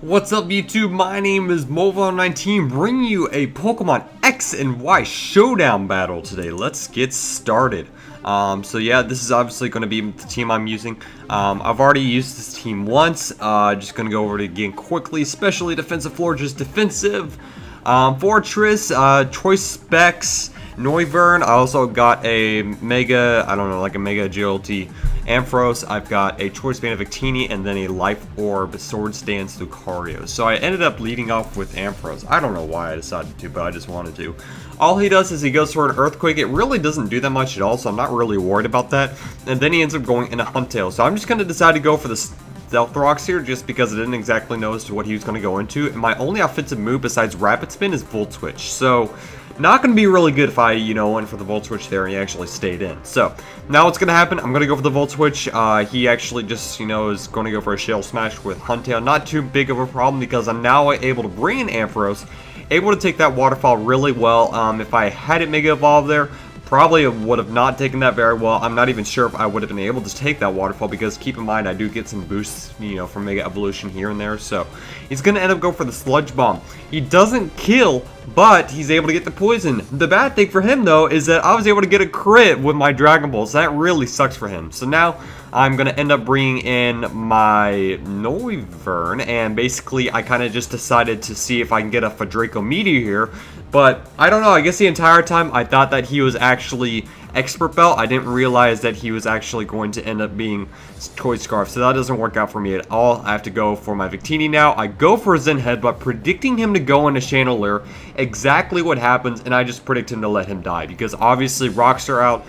What's up YouTube, my name is Mobile19 bringing you a Pokemon X and Y showdown battle today. Let's get started. So yeah, this is obviously going to be the team I'm using. I've already used this team once, just going to go over it again quickly. Especially defensive floor, just defensive. Fortress, choice specs, Noivern. I also got a Mega, I don't know, like a Mega GLT Ampharos. I've got a Choice Band of Victini and then a Life Orb Swords Dance Lucario. So I ended up leading off with Ampharos. I don't know why I decided to, but I just wanted to. All he does is he goes for an Earthquake. It really doesn't do that much at all, so I'm not really worried about that. And then he ends up going in a Huntail. So I'm just going to decide to go for the Stealth Rocks here just because I didn't exactly know as to what he was going to go into. And my only offensive move besides Rapid Spin is Volt Switch. So not going to be really good if I, went for the Volt Switch there and he actually stayed in. So, now what's going to happen, I'm going to go for the Volt Switch. He actually just, is going to go for a Shell Smash with Huntail. Not too big of a problem because I'm now able to bring in Ampharos. Able to take that Waterfall really well. If I had it Mega Evolve there, probably would have not taken that very well. I'm not even sure if I would have been able to take that Waterfall because keep in mind I do get some boosts, from Mega Evolution here and there. So he's going to end up going for the Sludge Bomb. He doesn't kill, but he's able to get the poison. The bad thing for him though is that I was able to get a crit with my Dragon Balls. That really sucks for him. So now I'm going to end up bringing in my Noivern, and basically I kind of just decided to see if I can get a Fadraco Meteor here. But I don't know, I guess the entire time I thought that he was actually Expert Belt. I didn't realize that he was actually going to end up being Choice Scarf, so that doesn't work out for me at all. I have to go for my Victini now. I go for Zen Headbutt, predicting him to go into Chandelier. Exactly what happens, and I just predict him to let him die, because obviously rocks are out.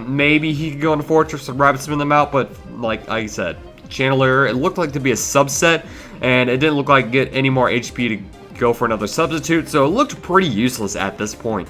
Maybe he could go into Fortress and Rapid Spin them out, but like I said, Chandelier, it looked like to be a subset, and it didn't look like get any more HP to go for another substitute, so it looked pretty useless at this point.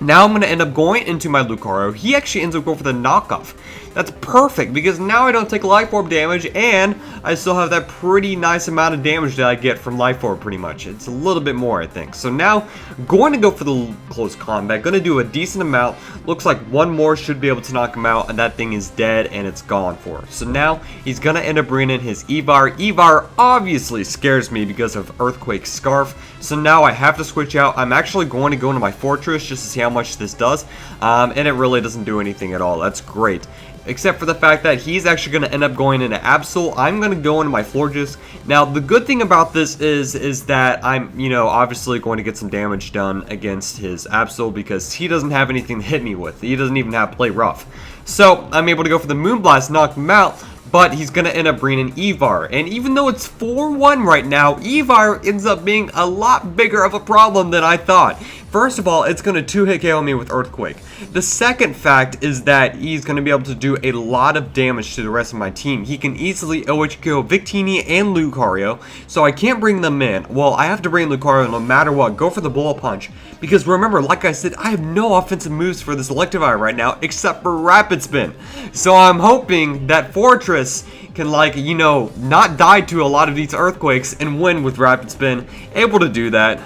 Now I'm going to end up going into my Lucario. He actually ends up going for the knockoff. That's perfect because now I don't take Life Orb damage and I still have that pretty nice amount of damage that I get from Life Orb pretty much. It's a little bit more, I think. So now going to go for the close combat. Going to do a decent amount. Looks like one more should be able to knock him out and that thing is dead and it's gone for. So now he's going to end up bringing in his Evar. Evar obviously scares me because of Earthquake Scarf. So now I have to switch out. I'm actually going to go into my Fortress just to see how much this does. And it really doesn't do anything at all. That's great. Except for the fact that he's actually going to end up going into Absol. I'm going to go into my Florges. Now, the good thing about this is that I'm, obviously going to get some damage done against his Absol because he doesn't have anything to hit me with. He doesn't even have Play Rough. So, I'm able to go for the Moonblast, knock him out, but he's going to end up bringing in Evar. And even though it's 4-1 right now, Evar ends up being a lot bigger of a problem than I thought. First of all, it's going to 2-hit KO me with Earthquake. The second fact is that he's going to be able to do a lot of damage to the rest of my team. He can easily OHKO Victini and Lucario, so I can't bring them in. Well, I have to bring Lucario no matter what. Go for the Bullet Punch. Because remember, like I said, I have no offensive moves for this Electivire right now except for Rapid Spin. So I'm hoping that Fortress can, not die to a lot of these Earthquakes and win with Rapid Spin. Able to do that.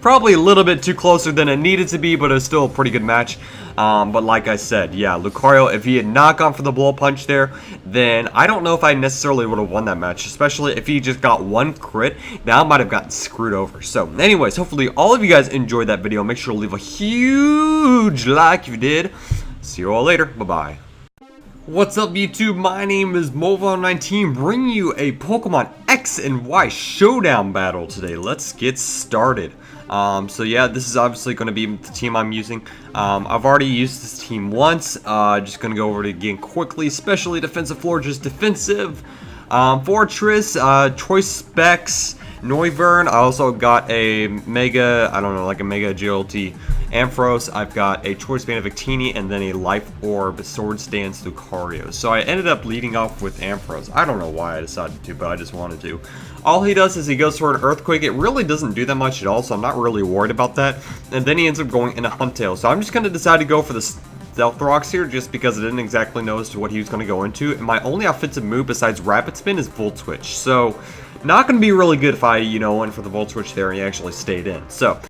Probably a little bit too closer than it needed to be, but it was still a pretty good match. But like I said, yeah, Lucario, if he had not gone for the Blow Punch there, then I don't know if I necessarily would have won that match, especially if he just got one crit. Now I might have gotten screwed over. So anyways, hopefully all of you guys enjoyed that video. Make sure to leave a huge like if you did. See you all later. Bye-bye. What's up YouTube, my name is Mobile19 bringing you a Pokemon X and Y showdown battle today. Let's get started. So yeah, this is obviously going to be the team I'm using. I've already used this team once, just going to go over it again quickly. Especially defensive floor, just defensive. Fortress, choice specs, Noivern. I also got a Mega, I don't know, like a Mega GLT Ampharos. I've got a Choice Band of Victini and then a Life Orb Swords Dance Lucario. So I ended up leading off with Ampharos. I don't know why I decided to, but I just wanted to. All he does is he goes for an Earthquake. It really doesn't do that much at all, so I'm not really worried about that. And then he ends up going into Huntail. So I'm just going to decide to go for the Stealth Rocks here just because I didn't exactly know as to what he was going to go into. And my only offensive move besides Rapid Spin is Volt Switch. So not going to be really good if I, went for the Volt Switch there and he actually stayed in. So